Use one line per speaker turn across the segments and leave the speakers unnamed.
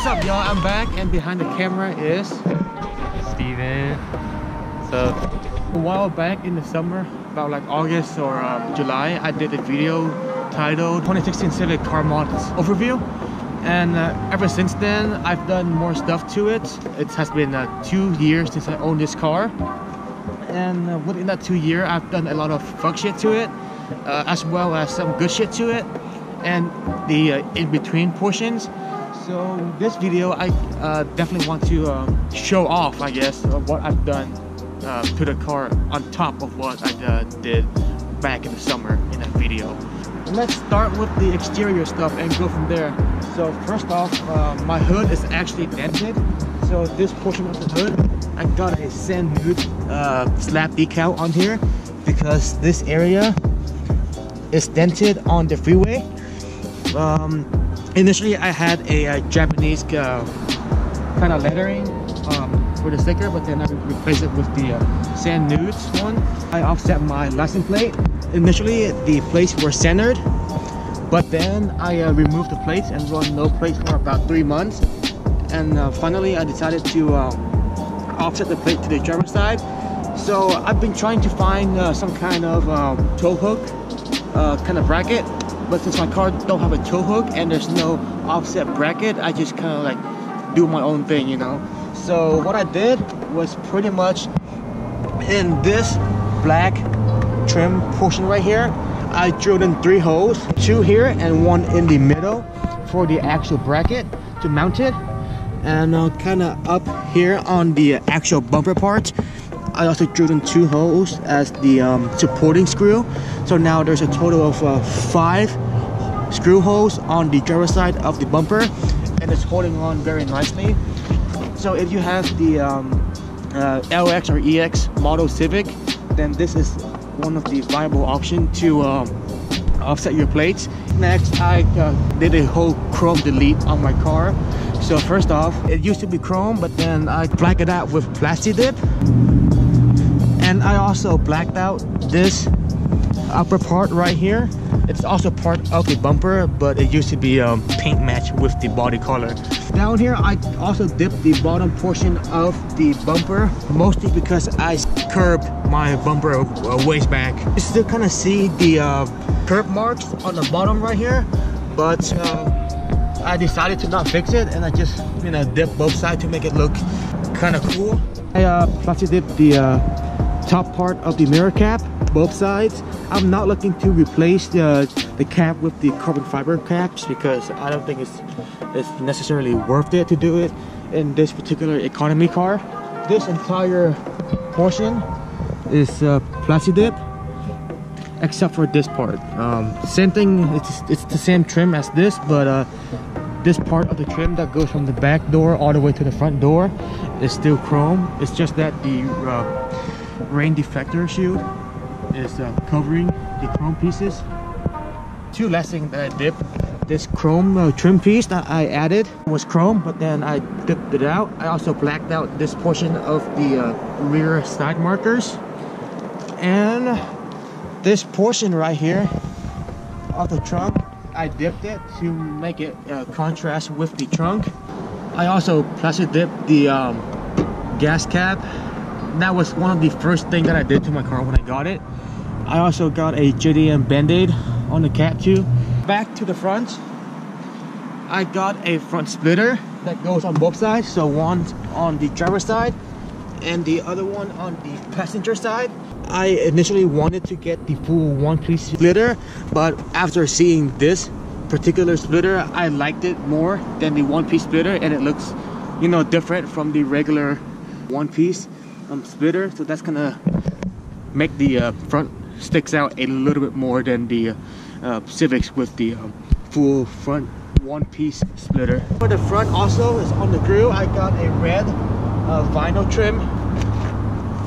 What's up, y'all? I'm back, and behind the camera is
Steven. So
a while back in the summer, about like August or July, I did a video titled 2016 Civic Car Mods Overview, and ever since then I've done more stuff to it. It has been 2 years since I owned this car, and within that 2 years I've done a lot of fuck shit to it, as well as some good shit to it, and the in-between portions. So this video I definitely want to show off, I guess, what I've done to the car on top of what I did back in the summer in that video. Let's start with the exterior stuff and go from there. So first off, my hood is actually dented. So this portion of the hood, I got a San Nude slab decal on here because this area is dented on the freeway. Initially I had a Japanese kind of lettering for the sticker, but then I replaced it with the San Nudes one. I offset my license plate. Initially the plates were centered, but then I removed the plates and run no plates for about 3 months, and finally I decided to offset the plate to the driver's side. So I've been trying to find some kind of tow hook kind of bracket, but since my car don't have a tow hook and there's no offset bracket, I just kind of like do my own thing, you know. So what I did was pretty much in this black trim portion right here, I drilled in 3 holes, 2 here and 1 in the middle for the actual bracket to mount it, and kind of up here on the actual bumper part I also drilled in 2 holes as the supporting screw. So now there's a total of 5 screw holes on the driver's side of the bumper, and it's holding on very nicely. So if you have the LX or EX model Civic, then this is one of the viable options to offset your plates. Next, I did a whole chrome delete on my car. So first off, it used to be chrome, but then I blacked it out with Plastidip. And I also blacked out this upper part right here. It's also part of the bumper, but it used to be paint match with the body color. Down here I also dipped the bottom portion of the bumper, mostly because I curved my bumper ways back. You still kind of see the curb marks on the bottom right here, but I decided to not fix it, and I just, you know, dip both sides to make it look kind of cool. I Plastidip the top part of the mirror cap, both sides. I'm not looking to replace the cap with the carbon fiber caps because I don't think it's necessarily worth it to do it in this particular economy car. This entire portion is Plastidip except for this part. Same thing, it's the same trim as this, but this part of the trim that goes from the back door all the way to the front door is still chrome. It's just that the rain deflector shield is covering the chrome pieces. 2 last things that I dipped. This chrome trim piece that I added was chrome, but then I dipped it out. I also blacked out this portion of the rear side markers, and this portion right here of the trunk, I dipped it to make it contrast with the trunk. I also Plastidip the gas cap. That was one of the first things that I did to my car when I got it. I also got a JDM Band-Aid on the cap too. Back to the front, I got a front splitter that goes on both sides. So one on the driver's side and the other one on the passenger side. I initially wanted to get the full 1-piece splitter, but after seeing this particular splitter, I liked it more than the 1-piece splitter, and it looks, you know, different from the regular 1-piece splitter. So that's gonna make the front sticks out a little bit more than the Civics with the full front 1-piece splitter. For the front also is on the grill, I got a red vinyl trim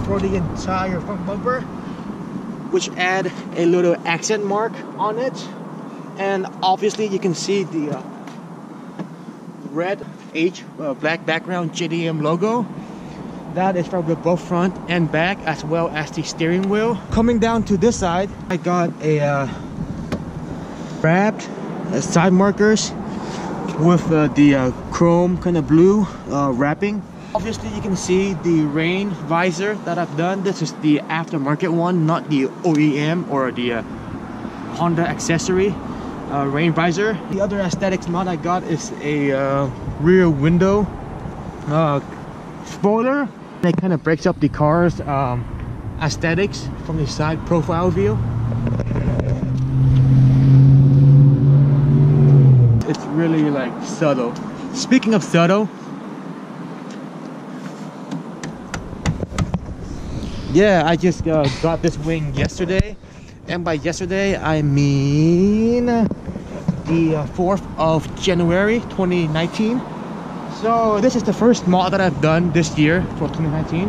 for the entire front bumper, which add a little accent mark on it. And obviously you can see the red H black background JDM logo. That is for both front and back, as well as the steering wheel. Coming down to this side, I got a wrapped side markers with the chrome kind of blue wrapping. Obviously you can see the rain visor that I've done. This is the aftermarket one, not the OEM or the Honda accessory rain visor. The other aesthetics mod I got is a rear window spoiler. It kind of breaks up the car's aesthetics from the side profile view. It's really like subtle. Speaking of subtle, yeah, I just got this wing yesterday, and by yesterday I mean the 4th of January 2019. So this is the first mod that I've done this year for 2019,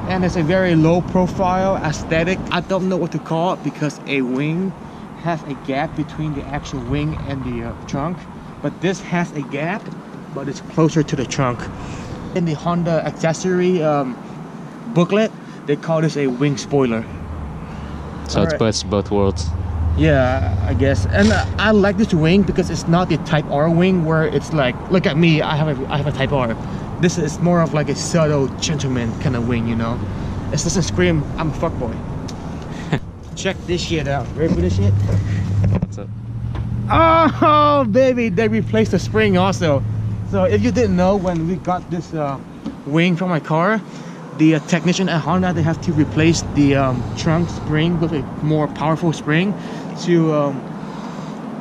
and it's a very low profile aesthetic. I don't know what to call it because a wing has a gap between the actual wing and the trunk, but this has a gap but it's closer to the trunk. In the Honda accessory booklet, they call this a wing spoiler.
So it's best both worlds.
Yeah, I guess. And I like this wing because it's not the Type R wing where it's like, look at me, I have a Type R. This is more of like a subtle gentleman kind of wing, you know. It doesn't scream, I'm a fuckboy. Check this shit out. Ready for this shit?
What's up?
Oh baby, they replaced the spring also. So if you didn't know, when we got this wing from my car, the technician at Honda, they have to replace the trunk spring with a more powerful spring to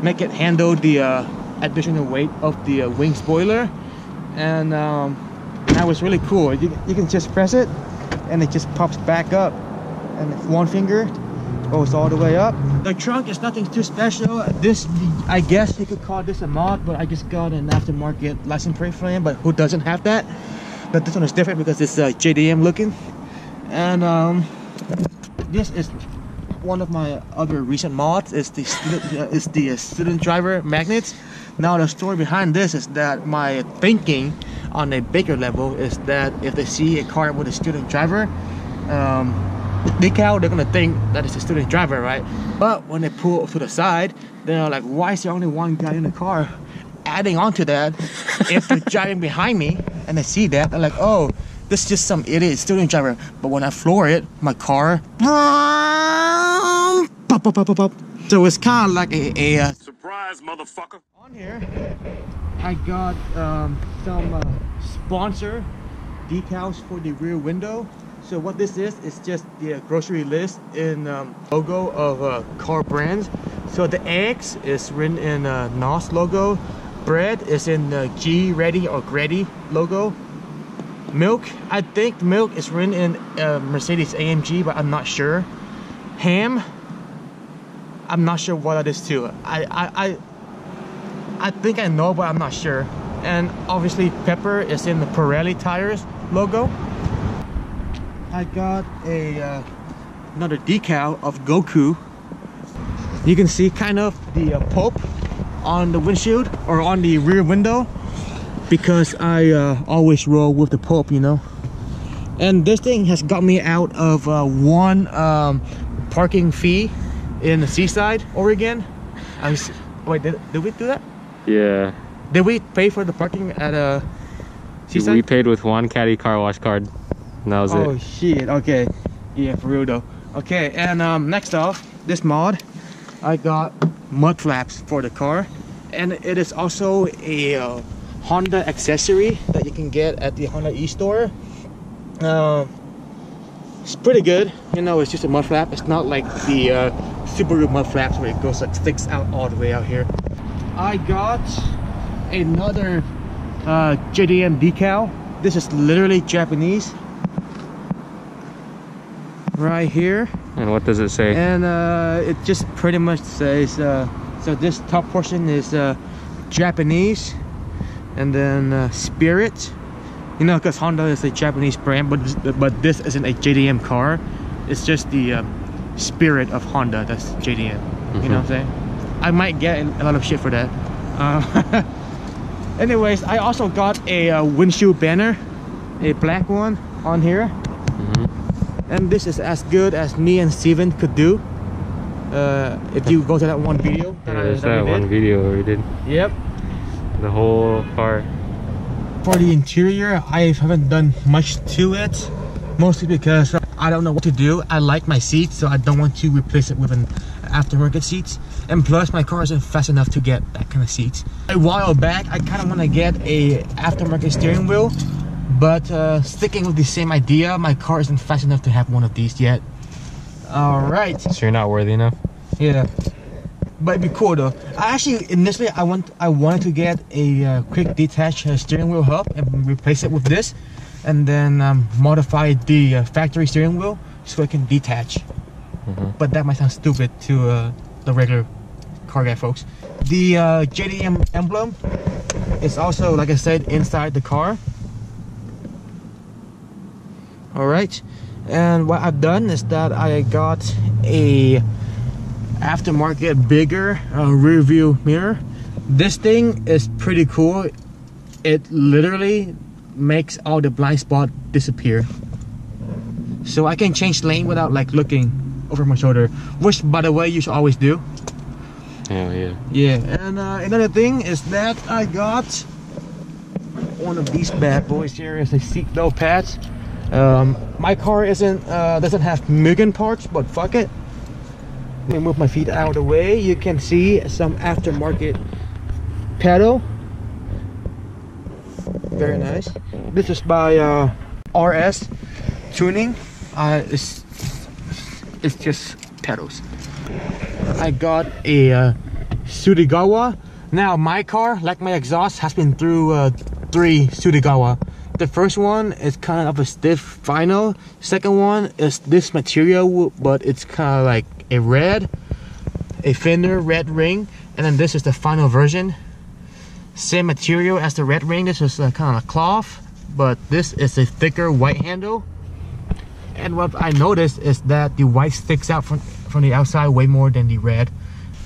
make it handle the additional weight of the wing spoiler. And that was really cool. You can just press it and it just pops back up, and if one finger goes all the way up. The trunk is nothing too special. This, I guess you could call this a mod, but I just got an aftermarket license plate frame, but who doesn't have that? But this one is different because it's JDM looking. And this is one of my other recent mods. It's the student driver magnets. Now the story behind this is that my thinking on a bigger level is that if they see a car with a student driver decal, they're gonna think that it's a student driver, right? But when they pull to the side, they're like, why is there only one guy in the car? Adding on to that, if they're driving behind me and they see that, they're like, oh, this is just some idiot student driver. But when I floor it, my car pop, pop, pop, pop, pop. So it's kind of like a surprise, motherfucker. On here I got some sponsor decals for the rear window. So what this is just the grocery list in logo of car brands. So the eggs is written in NOS logo. Bread is in G Ready or Greddy logo. Milk, I think milk is written in Mercedes AMG, but I'm not sure. Ham, I'm not sure what that is too. I think I know, but I'm not sure. And obviously pepper is in the Pirelli tires logo. I got another decal of Goku. You can see kind of the Pope on the windshield or on the rear window, because I always roll with the Pope, you know. And this thing has got me out of one parking fee in Seaside, Oregon. Wait, did we do that?
Yeah.
Did we pay for the parking at Seaside?
We paid with one Caddy car wash card. And that was it.
Oh shit, okay. Yeah, for real though. Okay, and next off, this mod, I got mud flaps for the car. And it is also a Honda accessory that you can get at the Honda e-store. It's pretty good. You know, it's just a mud flap. It's not like the Subaru mud flaps where it goes like sticks out all the way out here. I got another JDM decal. This is literally Japanese. Right here.
And what does it say?
And it just pretty much says so this top portion is Japanese, and then Spirit, you know, because Honda is a Japanese brand, but this isn't a JDM car. It's just the spirit of Honda. That's JDM. You know what I'm saying? I might get a lot of shit for that. Anyways, I also got a windshield banner, a black one on here. And this is as good as me and Steven could do. If you go to that one video that
there's that one video we did.
Yep.
The whole car.
For the interior, I haven't done much to it, mostly because I don't know what to do. I like my seats, so I don't want to replace it with an aftermarket seats. And plus, my car isn't fast enough to get that kind of seats. A while back, I kind of want to get a aftermarket steering wheel, but sticking with the same idea, my car isn't fast enough to have one of these yet. All right.
So you're not worthy enough?
Yeah. But it'd be cool though. Initially I wanted to get a quick detach steering wheel hub and replace it with this, and then modify the factory steering wheel so it can detach. But that might sound stupid to the regular car guy folks. The JDM emblem is also, like I said, inside the car. All right, and what I've done is that I got a aftermarket bigger rear view mirror. This thing is pretty cool. It literally makes all the blind spot disappear, so I can change lane without like looking over my shoulder, which by the way you should always do. Yeah. And another thing is that I got one of these bad boys here. Is a seat belt pads. My car doesn't have Mugen parts, but fuck it. Let me move my feet out of the way. You can see some aftermarket pedal. Very nice. This is by RS Tuning. It's just pedals. I got a Sudigawa. Now my car, like my exhaust, has been through 3 Sudigawa. The first one is kind of a stiff vinyl. Second one is this material, but it's kind of like a thinner red ring, and then this is the final version. Same material as the red ring. This is kind of a cloth, but this is a thicker white handle. And what I noticed is that the white sticks out from the outside way more than the red.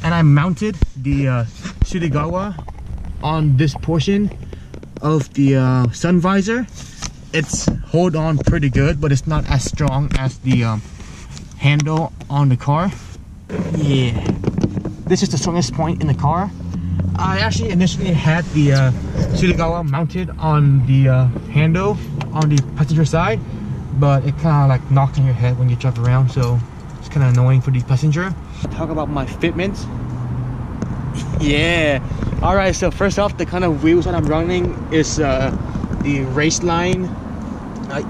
And I mounted the Sudigawa on this portion of the sun visor. It's hold on pretty good, but it's not as strong as the handle on the car. Yeah, this is the strongest point in the car. I actually initially had the Sudigawa mounted on the handle on the passenger side, but it kind of like knocks on your head when you drive around, so it's kind of annoying for the passenger. Talk about my fitment. Yeah. All right, so first off, the kind of wheels that I'm running is the Raceline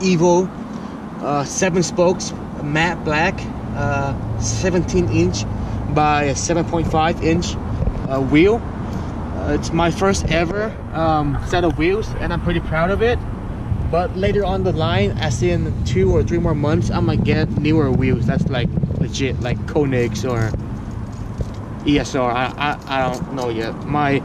Evo 7 spokes matte black 17-inch by a 7.5-inch wheel. It's my first ever set of wheels, and I'm pretty proud of it. But later on the line, as in 2 or 3 more months, I might get newer wheels that's like legit, like Koenigs or ESR. I don't know yet. My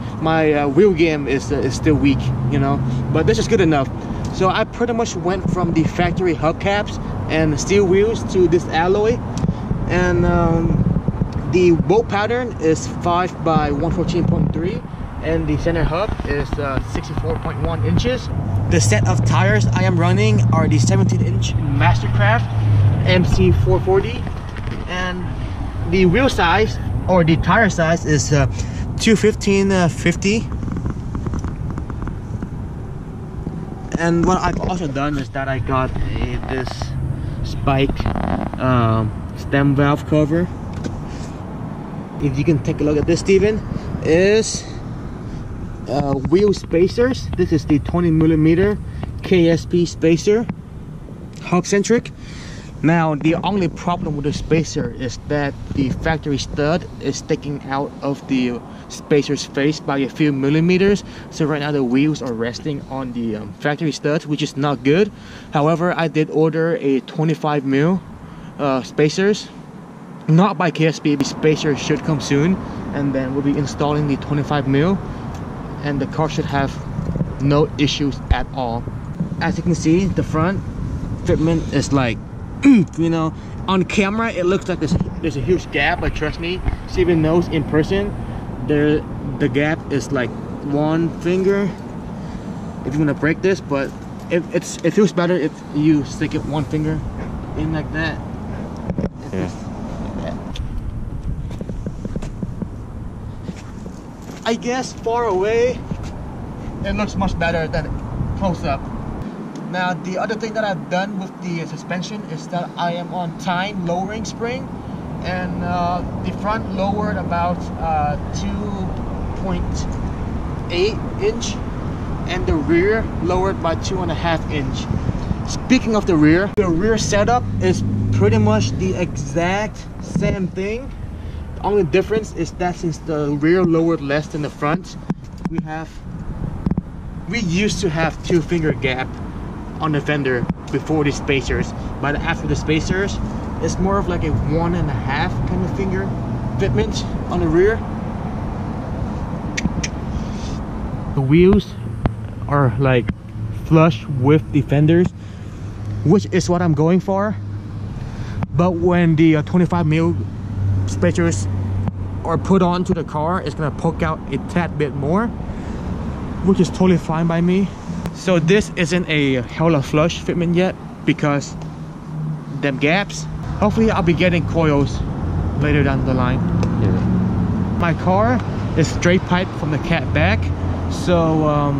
wheel game is still weak, you know, but this is good enough. So I pretty much went from the factory hubcaps and steel wheels to this alloy, and the bolt pattern is 5 by 114.3, and the center hub is 64.1 inches. The set of tires I am running are the 17-inch Mastercraft MC440, and the wheel size, or the tire size, is 215/50. And what I've also done is that I got this Spike stem valve cover. If you can take a look at this, Steven, is wheel spacers. This is the 20mm KSP spacer, hub centric. Now the only problem with the spacer is that the factory stud is sticking out of the spacer's face by a few millimeters. So right now the wheels are resting on the factory studs, which is not good. However, I did order a 25mm spacers, not by KSP. The spacer should come soon, and then we'll be installing the 25mm, and the car should have no issues at all. As you can see, the front fitment is like, you know, on camera it looks like there's a huge gap, but trust me, Steven knows in person the gap is like 1 finger if you want to break this, but it feels better if you stick it 1 finger in like that. I guess far away it looks much better than close up. Now the other thing that I've done with the suspension is that I am on time lowering spring, and the front lowered about 2.8 inch and the rear lowered by 2.5 inch. Speaking of the rear setup is pretty much the exact same thing. The only difference is that since the rear lowered less than the front, we used to have 2-finger gap on the fender before the spacers, but after the spacers it's more of like a 1.5 kind of finger fitment on the rear. The wheels are like flush with the fenders, which is what I'm going for, but when the 25mm spacers are put onto the car, it's gonna poke out a tad bit more, which is totally fine by me. So this isn't a hella flush fitment yet because them gaps. Hopefully I'll be getting coils later down the line.
Yeah.
My car is straight pipe from the cat back, so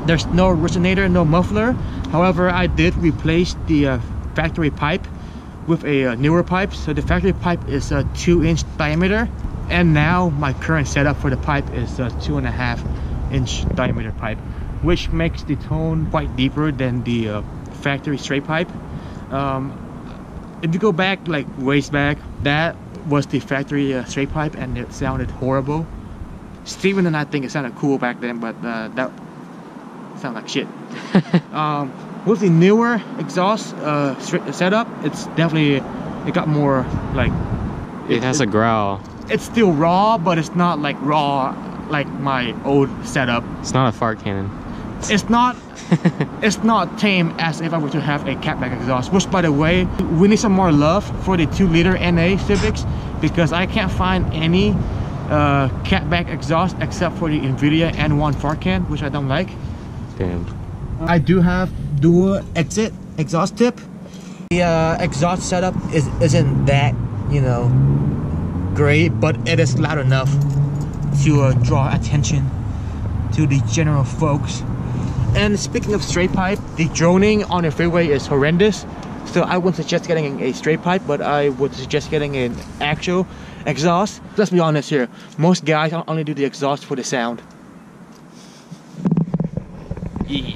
there's no resonator, no muffler. However, I did replace the factory pipe with a newer pipe. So the factory pipe is a 2-inch diameter, and now my current setup for the pipe is a 2.5-inch diameter pipe, which makes the tone quite deeper than the factory straight pipe. If you go back like ways back, that was the factory straight pipe and it sounded horrible. Steven and I think it sounded cool back then, but that sounded like shit. With the newer exhaust setup, it's definitely, it got more like,
It has a growl.
it's still raw, but it's not like raw like my old setup.
It's not a fart cannon.
It's not it's not tame as if I were to have a catback exhaust, which by the way, we need some more love for the 2-liter NA Civics, because I can't find any catback exhaust except for the NVIDIA N1 fart can, which I don't like.
Damn.
I do have dual exit exhaust tip. The exhaust setup isn't that, you know, great, but it is loud enough to draw attention to the general folks. And speaking of straight pipe, the droning on the freeway is horrendous, so I wouldn't suggest getting a straight pipe, but I would suggest getting an actual exhaust. Let's be honest here, most guys only do the exhaust for the sound. Yeah.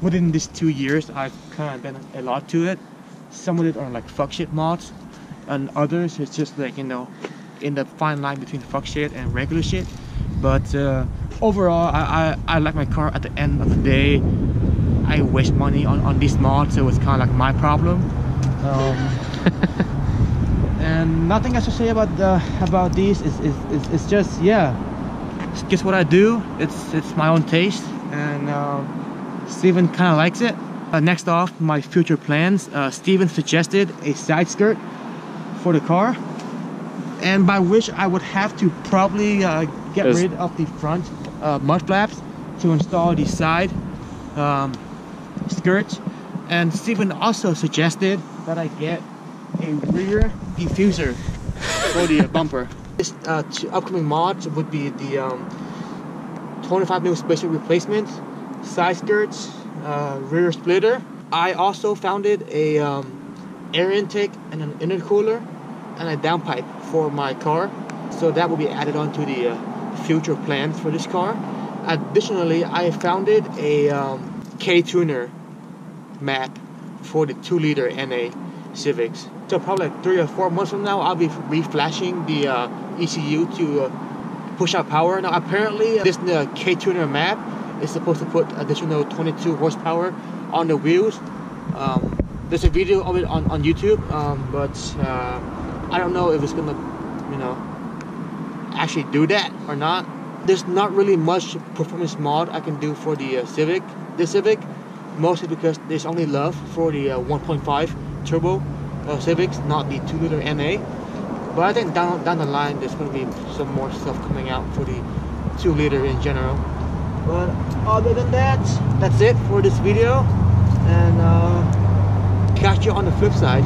Within these 2 years, I've kind of done a lot to it. Some of it are like fuck shit mods, and others it's just like, you know, in the fine line between fuck shit and regular shit. But overall, I like my car. At the end of the day, I waste money on these mods, so it's kind of like my problem. And nothing else to say about these. It's just, yeah, it's just what I do. It's my own taste, and Steven kind of likes it. Next off, my future plans. Steven suggested a side skirt for the car, and by which I would have to probably get rid of the front mud flaps to install the side skirts. And Steven also suggested that I get a rear diffuser for the bumper. This upcoming mods would be the 25mm spacer replacement, side skirts, rear splitter. I also founded a air intake and an intercooler and a downpipe for my car, so that will be added on to the future plans for this car. Additionally, I founded a K-tuner map for the 2-liter NA Civics. So probably like 3 or 4 months from now, I'll be reflashing the ECU to push out power. Now apparently this K-tuner map is supposed to put additional 22 horsepower on the wheels. There's a video of it on YouTube, but I don't know if it's gonna, you know, actually do that or not. There's not really much performance mod I can do for the Civic, mostly because there's only love for the 1.5 turbo Civics, not the 2-liter NA. But I think down the line there's going to be some more stuff coming out for the 2-liter in general. But other than that, that's it for this video, and catch you on the flip side.